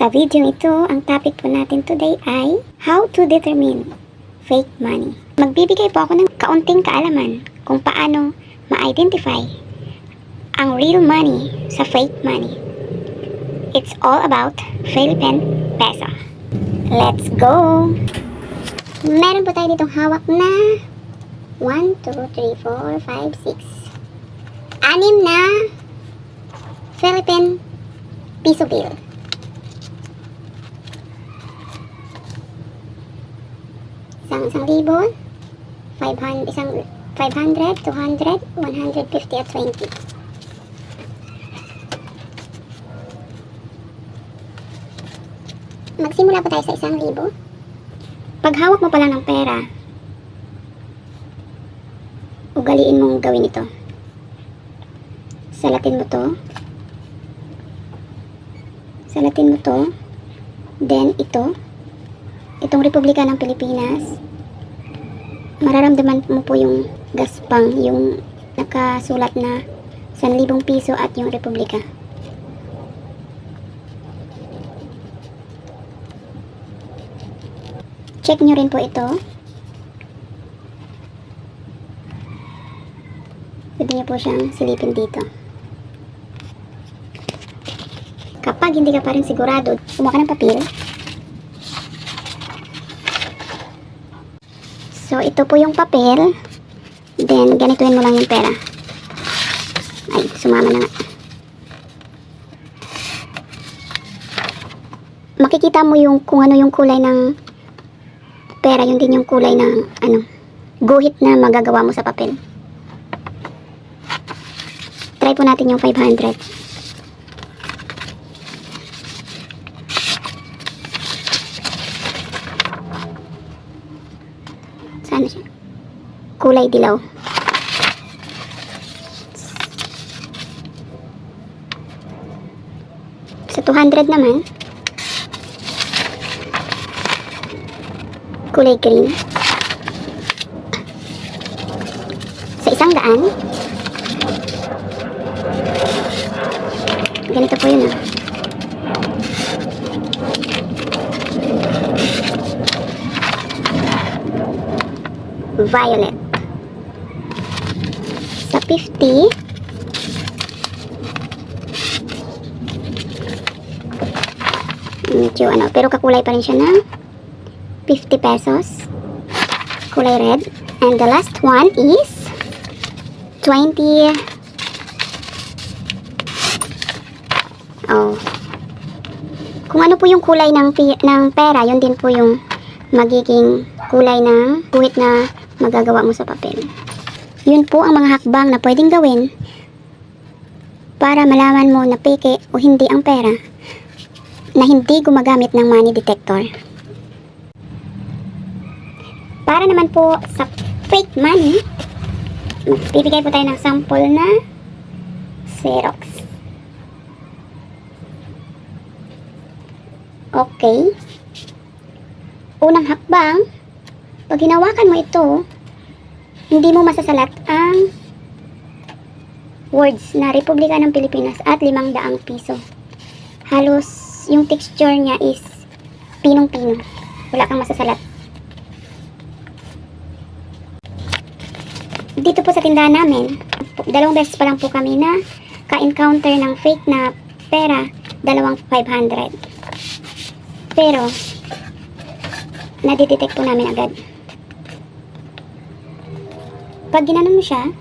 Sa video ito, ang topic po natin today ay how to determine fake money. Magbibigay po ako ng kaunting kaalaman kung paano ma-identify ang real money sa fake money. It's all about Philippine peso. Let's go! Meron po tayo ditong hawak na 1, 2, 3, 4, 5, 6 anim na Philippine piso bill. Isang libo, 500, 200, 150 at 20. Magsimula pa tayo sa 1,000. Pag hawak mo pa lang ng pera, ugaliin mong gawin ito. Salatin mo to. Salatin mo to. Then ito. Itong Republika ng Pilipinas. Mararamdaman mo po yung gaspang, yung nakasulat na 1,000 piso at yung Republika. Check nyo rin po ito. Pwede nyo po siyang silipin dito. Kapag hindi ka pa rin sigurado, kumuha ka ng papel. So, ito po yung papel. Then, ganituin mo lang yung pera. Ay, sumama na nga. Makikita mo yung kung ano yung kulay ng pera, yun din yung kulay ng guhit na magagawa mo sa papel. Try po natin yung 500. Saan siya? Kulay dilaw. Sa 200 naman, kulay green. Sa 100, ganito po yun violet. Sa 50, medyo pero kakulay pa rin siya ng 50 pesos. Kulay red. And the last one is 20. Oh. Kung ano po yung kulay ng pera, yun din po yung magiging kulay ng guhit na magagawa mo sa papel. Yun po ang mga hakbang na pwedeng gawin para malaman mo na peke o hindi ang pera na hindi gumagamit ng money detector. Para naman po sa fake money, bibigay po tayo ng sample na Xerox. Okay. Unang hakbang, pag hinawakan mo ito, hindi mo masasalat ang words na Republika ng Pilipinas at 500 piso. Halos yung texture niya is pinong-pino. Wala kang masasalat. Dito po sa tindahan namin, 2 beses pa lang po kami na ka-encounter ng fake na pera, 500. Pero, nadidetect po namin agad. Pag ginanon mo siya,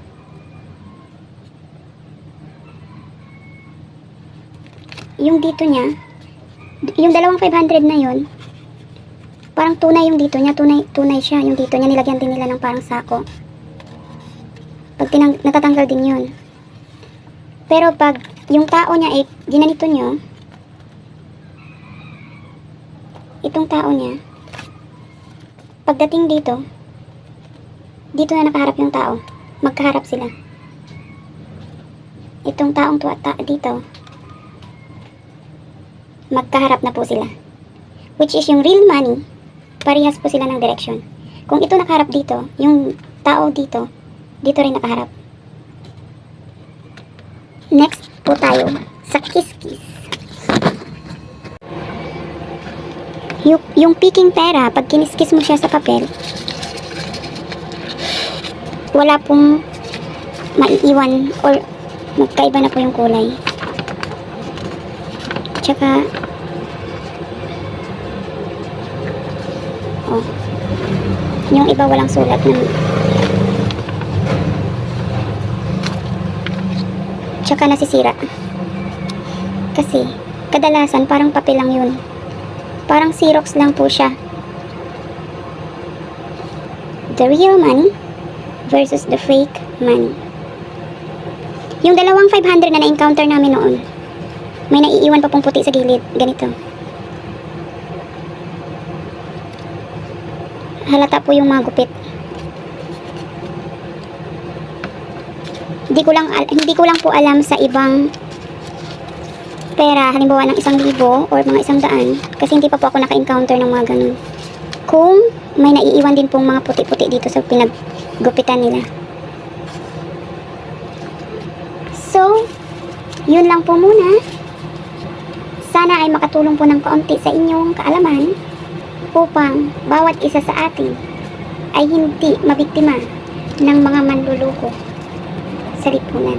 yung dito niya, yung 500 na yun, parang tunay yung dito niya, tunay siya, yung dito niya, nilagyan din nila ng parang sako. Pag natatanggal din yun. Pero pag yung tao niya ay ginanito nyo, itong tao niya, pagdating dito na nakaharap yung tao, magkaharap sila. Itong taong dito, magkaharap na po sila. Which is yung real money, parehas po sila ng direction. Kung ito nakaharap dito, yung tao dito rin nakaharap. Next po tayo sa kiss-kiss. Yung piking pera, pag kiniskis mo siya sa papel, wala pong maiiwan or magkaiba na po yung kulay. Tsaka, oh, yung iba walang sulat ng, tsaka nasisira. Kasi, kadalasan parang papel lang yun. Parang Xerox lang po siya. The real money versus the fake money. Yung dalawang 500 na na-encounter namin noon, may naiiwan pa pong puti sa gilid. Ganito. Halata po yung mga gupit. Hindi ko lang po alam sa ibang pera, halimbawa ng 1,000 or mga 100, kasi hindi pa po ako naka-encounter ng mga ganun. Kung may naiiwan din pong mga puti-puti dito sa pinaggupitan nila. So, yun lang po muna. Sana ay makatulong po ng kaunti sa inyong kaalaman upang bawat isa sa atin ay hindi mabiktima ng mga manluloko sa lipunan.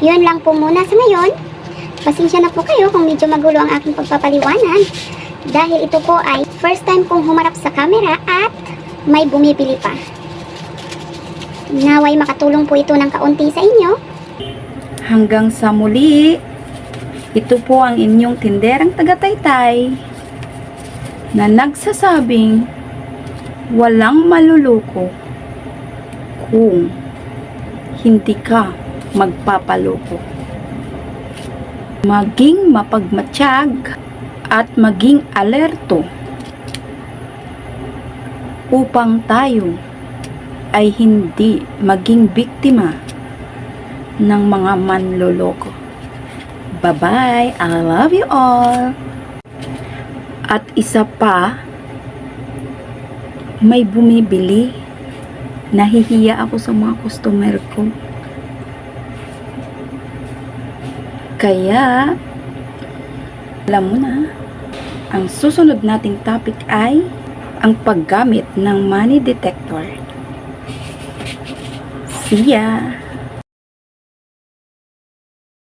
Yun lang po muna sa ngayon. Pasensya na po kayo kung medyo magulo ang aking pagpapaliwanag dahil ito po ay first time kong humarap sa camera at may bumibili pa. Naway makatulong po ito ng kaunti sa inyo. Hanggang sa muli, ito po ang inyong tinderang taga-Taytay na nagsasabing walang maluluko kung hindi ka magpapaloko. Maging mapagmatsyag at maging alerto upang tayo ay hindi maging biktima ng mga manloloko. Bye-bye! I love you all! At isa pa, may bumibili. Nahihiya ako sa mga customer ko. Kaya, alam mo na, ang susunod nating topic ay ang paggamit ng money detector. See ya!